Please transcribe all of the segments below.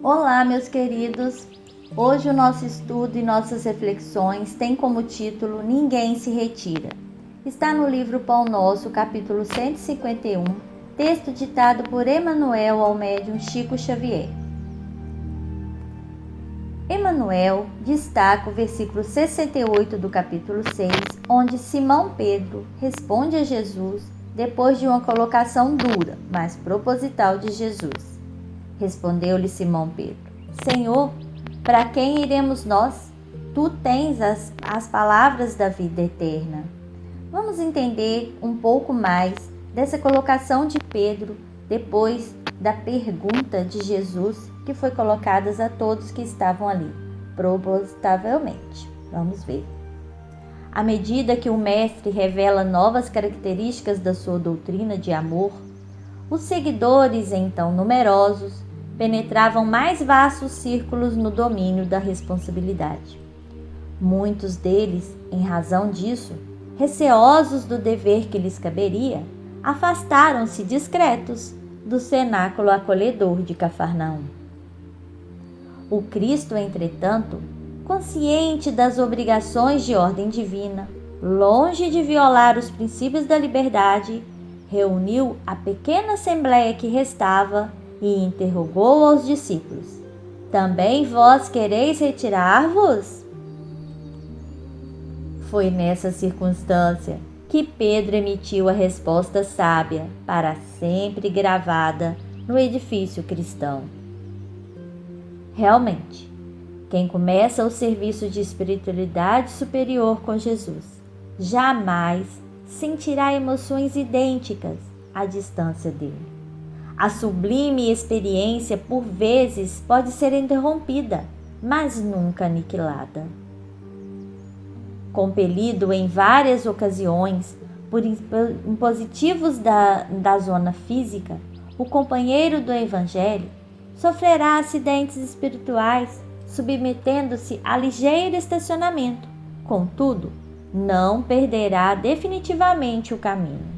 Olá, meus queridos! Hoje o nosso estudo e nossas reflexões têm como título Ninguém se retira. Está no livro Pão Nosso, capítulo 151, texto ditado por Emmanuel ao médium Chico Xavier. Emmanuel destaca o versículo 68 do capítulo 6, onde Simão Pedro responde a Jesus depois de uma colocação dura, mas proposital de Jesus. Respondeu-lhe Simão Pedro: Senhor, para quem iremos nós? Tu tens as palavras da vida eterna. Vamos entender um pouco mais dessa colocação de Pedro depois da pergunta de Jesus que foi colocada a todos que estavam ali, propositavelmente. Vamos ver. À medida que o mestre revela novas características da sua doutrina de amor, os seguidores, então numerosos, penetravam mais vastos círculos no domínio da responsabilidade. Muitos deles, em razão disso, receosos do dever que lhes caberia, afastaram-se discretos do cenáculo acolhedor de Cafarnaum. O Cristo, entretanto, consciente das obrigações de ordem divina, longe de violar os princípios da liberdade, reuniu a pequena assembleia que restava e interrogou aos discípulos: Também vós quereis retirar-vos? Foi nessa circunstância que Pedro emitiu a resposta sábia, para sempre gravada no edifício cristão. Realmente, quem começa o serviço de espiritualidade superior com Jesus jamais sentirá emoções idênticas à distância dele. A sublime experiência, por vezes, pode ser interrompida, mas nunca aniquilada. Compelido em várias ocasiões por impositivos da zona física, o companheiro do Evangelho sofrerá acidentes espirituais, submetendo-se a ligeiro estacionamento. Contudo, não perderá definitivamente o caminho.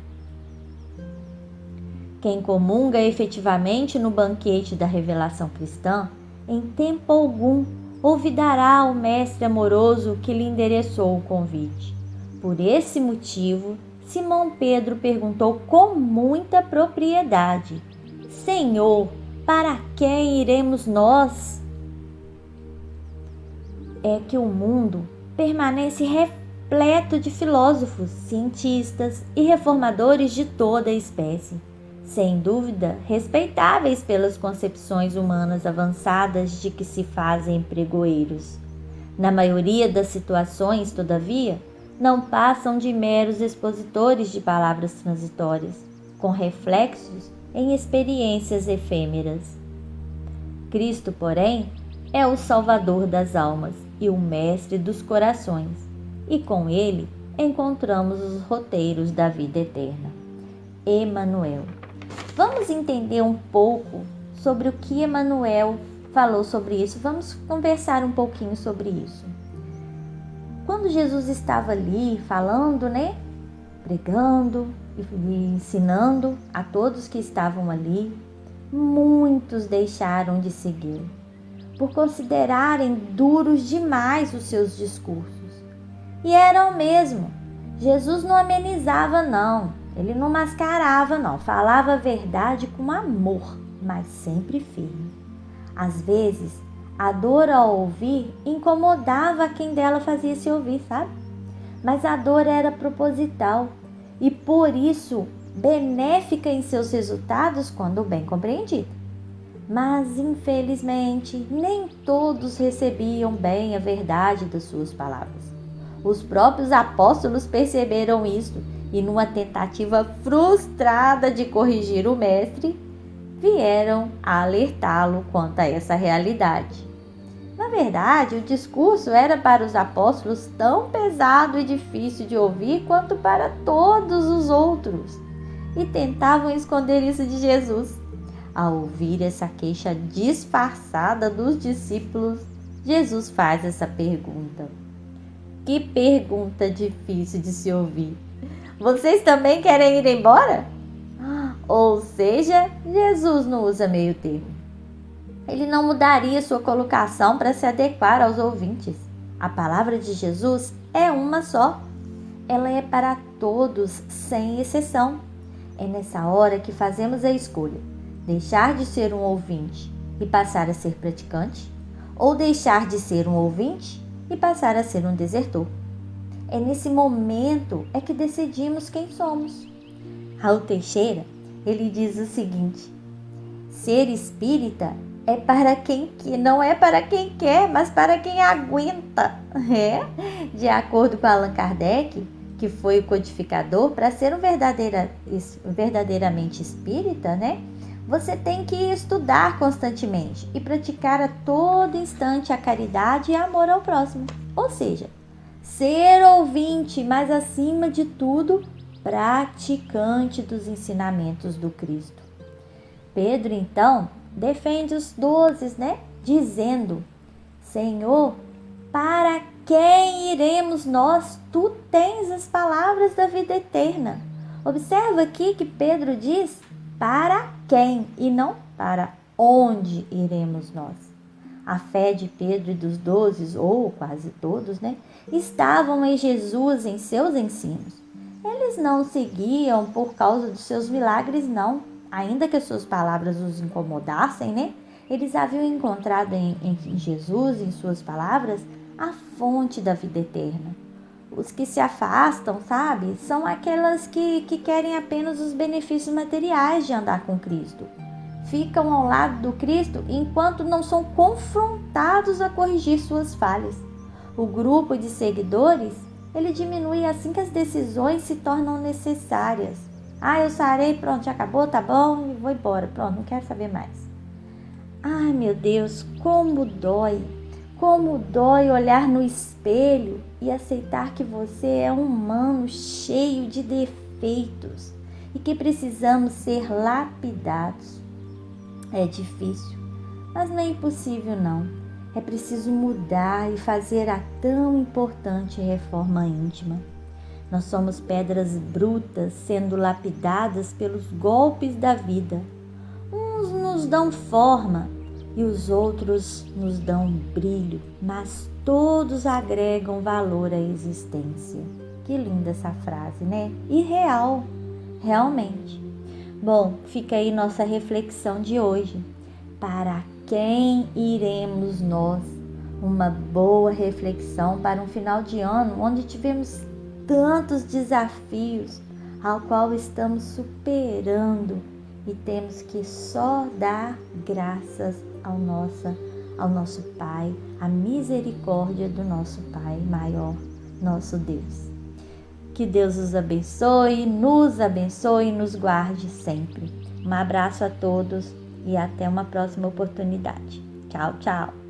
Quem comunga efetivamente no banquete da revelação cristã, em tempo algum olvidará o mestre amoroso que lhe endereçou o convite. Por esse motivo, Simão Pedro perguntou com muita propriedade: Senhor, para quem iremos nós? É que o mundo permanece repleto de filósofos, cientistas e reformadores de toda a espécie, sem dúvida respeitáveis pelas concepções humanas avançadas de que se fazem pregoeiros. Na maioria das situações, todavia, não passam de meros expositores de palavras transitórias, com reflexos em experiências efêmeras. Cristo, porém, é o Salvador das almas e o Mestre dos corações, e com ele encontramos os roteiros da vida eterna. Emmanuel. Vamos entender um pouco sobre o que Emmanuel falou sobre isso. Vamos conversar um pouquinho sobre isso. Quando Jesus estava ali falando, pregando e ensinando a todos que estavam ali, muitos deixaram de seguir, por considerarem duros demais os seus discursos. E eram mesmo. Jesus não amenizava, não. Ele não mascarava, não. Falava a verdade com amor, mas sempre firme. Às vezes, a dor ao ouvir incomodava quem dela fazia se ouvir, sabe? Mas a dor era proposital e, por isso, benéfica em seus resultados quando bem compreendida. Mas, infelizmente, nem todos recebiam bem a verdade das suas palavras. Os próprios apóstolos perceberam isso e, numa tentativa frustrada de corrigir o mestre, vieram a alertá-lo quanto a essa realidade. Na verdade, o discurso era para os apóstolos tão pesado e difícil de ouvir quanto para todos os outros, e tentavam esconder isso de Jesus. Ao ouvir essa queixa disfarçada dos discípulos, Jesus faz essa pergunta. Que pergunta difícil de se ouvir! Vocês também querem ir embora? Ou seja, Jesus não usa meio termo. Ele não mudaria sua colocação para se adequar aos ouvintes. A palavra de Jesus é uma só. Ela é para todos, sem exceção. É nessa hora que fazemos a escolha: deixar de ser um ouvinte e passar a ser praticante, ou deixar de ser um ouvinte e passar a ser um desertor. É nesse momento que decidimos quem somos. Raul Teixeira, ele diz o seguinte: ser espírita é para quem que não é para quem quer, mas para quem aguenta. De acordo com Allan Kardec, que foi o codificador, para ser verdadeiramente espírita, você tem que estudar constantemente e praticar a todo instante a caridade e amor ao próximo. Ou seja, ser ouvinte, mas acima de tudo, praticante dos ensinamentos do Cristo. Pedro, então, defende os 12, dizendo: Senhor, para quem iremos nós? Tu tens as palavras da vida eterna. Observa aqui que Pedro diz para quem e não para onde iremos nós. A fé de Pedro e dos 12, ou quase todos, estavam em Jesus, em seus ensinos. Eles não seguiam por causa dos seus milagres, não. Ainda que as suas palavras os incomodassem, eles haviam encontrado em Jesus, em suas palavras, a fonte da vida eterna. Os que se afastam, são aquelas que querem apenas os benefícios materiais de andar com Cristo. Ficam ao lado do Cristo enquanto não são confrontados a corrigir suas falhas. O grupo de seguidores, ele diminui assim que as decisões se tornam necessárias. Eu sarei, pronto, já acabou, tá bom, e vou embora, pronto, não quero saber mais. Ai, meu Deus, como dói olhar no espelho e aceitar que você é um humano cheio de defeitos e que precisamos ser lapidados. É difícil, mas não é impossível não. É preciso mudar e fazer a tão importante reforma íntima. Nós somos pedras brutas sendo lapidadas pelos golpes da vida. Uns nos dão forma e os outros nos dão brilho, mas todos agregam valor à existência. Que linda essa frase, E real, realmente. Bom, fica aí nossa reflexão de hoje. Para quem iremos nós? Uma boa reflexão para um final de ano onde tivemos tantos desafios ao qual estamos superando e temos que só dar graças ao nosso Pai, a misericórdia do nosso Pai maior, nosso Deus. Que Deus nos abençoe e nos guarde sempre. Um abraço a todos e até uma próxima oportunidade. Tchau, tchau!